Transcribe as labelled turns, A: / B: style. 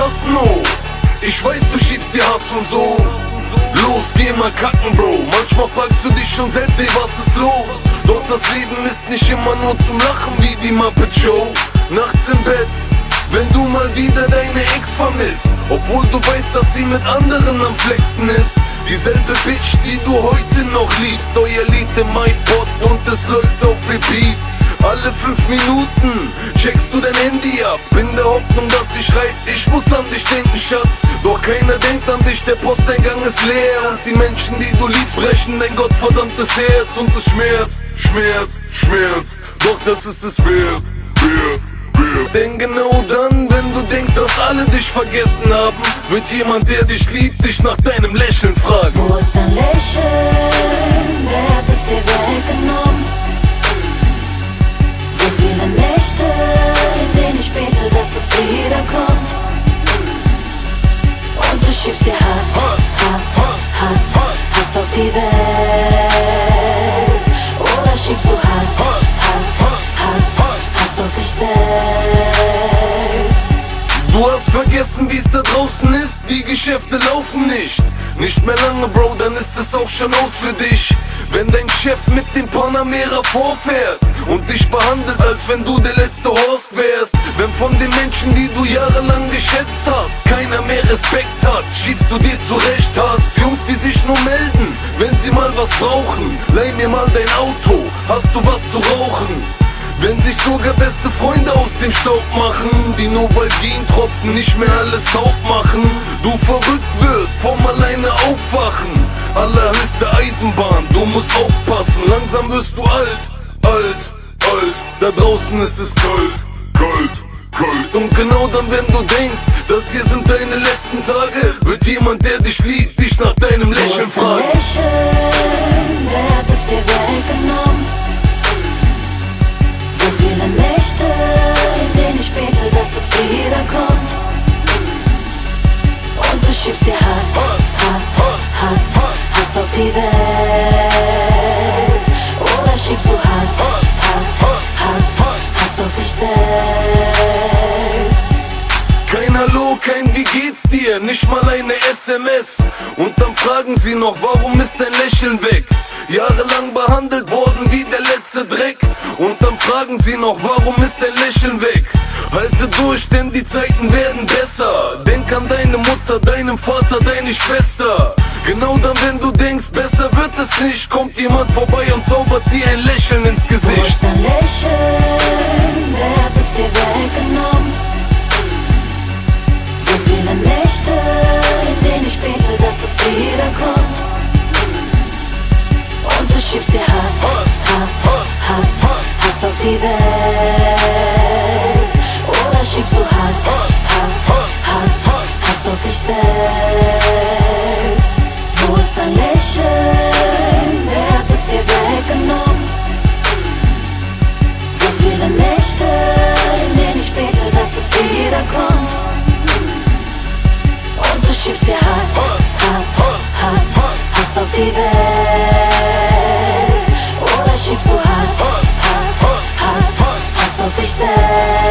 A: Tasten hoch. Ich weiß, du schiebst dir Hass und so. Los, geh mal kacken, Bro. Manchmal fragst du dich schon selbst, ey, was ist los? Doch das Leben ist nicht immer nur zum Lachen wie die Muppet Show. Nachts im Bett, wenn du mal wieder deine Ex vermisst, obwohl du weißt, dass sie mit anderen am Flexen ist. Dieselbe Bitch, die du heute noch liebst. Euer Lied im iPod und es läuft auf Repeat. Alle 5 Minuten checkst du dein Handy ab, in der Hoffnung, dass sie schreit, ich muss an dich denken, Schatz. Doch keiner denkt an dich, der Posteingang ist leer. Und die Menschen, die du liebst, brechen dein gottverdammtes Herz. Und es schmerzt, schmerzt, schmerzt, doch das ist es wert. Denn genau dann, wenn du denkst, dass alle dich vergessen haben, wird jemand, der dich liebt, dich nach deinem Lächeln fragen.
B: Wo ist dein Lächeln? Wer hat es dir weggenommen? So viele Nächte, in denen ich bete, dass es wiederkommt. Und du schiebst dir Hass auf die Welt. Oder schiebst du Hass auf dich selbst.
A: Du hast vergessen, wie's da draußen ist, die Geschäfte laufen nicht. Nicht mehr lange, Bro, dann ist es auch schon aus für dich. Wenn dein Chef mit dem Panamera vorfährt und dich behandelt, als wenn du der letzte Horst wärst. Wenn von den Menschen, die du jahrelang geschätzt hast, keiner mehr Respekt hat, schiebst du dir zurecht Hass. Jungs, die sich nur melden, wenn sie mal was brauchen. Leih mir mal dein Auto, hast du was zu rauchen? Wenn sich sogar beste Freunde aus dem Staub machen, die nur weil Gentropfen nicht mehr alles taub machen. Du verrückt wirst vom alleine aufwachen. Allerhöchste Eisenbahn, du musst aufpassen. Langsam wirst du alt. Da draußen ist es kalt. Und genau dann, wenn du denkst, das hier sind deine letzten Tage, wird jemand, der dich liebt, dich nach deinem Lächeln fragen.
B: Wo ist dein Lächeln? Wer hat es dir weggenommen? So viele Nächte, in denen ich bete, dass es wiederkommt. Und du schiebst dir Hass auf die Welt. Oder schiebst du Hass auf dich selbst.
A: Kein Hallo, kein Wie geht's dir, nicht mal eine SMS. Und dann fragen sie noch, warum ist dein Lächeln weg? Jahrelang behandelt worden wie der letzte Dreck. Und dann fragen sie noch, warum ist dein Lächeln weg? Halte durch, denn die Zeiten werden besser. Denk an deine Mutter, deinen Vater, deine Schwester. Genau dann, wenn du denkst, besser wird es nicht, kommt jemand vorbei und zaubert dir ein Lächeln ins Gesicht.
B: Wo ist dein Lächeln? Wer hat es dir weggenommen? So viele Nächte, in denen ich bete, dass es wiederkommt. Und du schiebst dir Hass auf die Welt. Oder schiebst du Hass auf dich selbst. Wo ist dein Lächeln? Wer hat es dir weggenommen? So viele Nächte, in denen ich bete, dass es wiederkommt. Und du schiebst dir Hass auf die Welt. Oder schiebst du Hass auf dich selbst.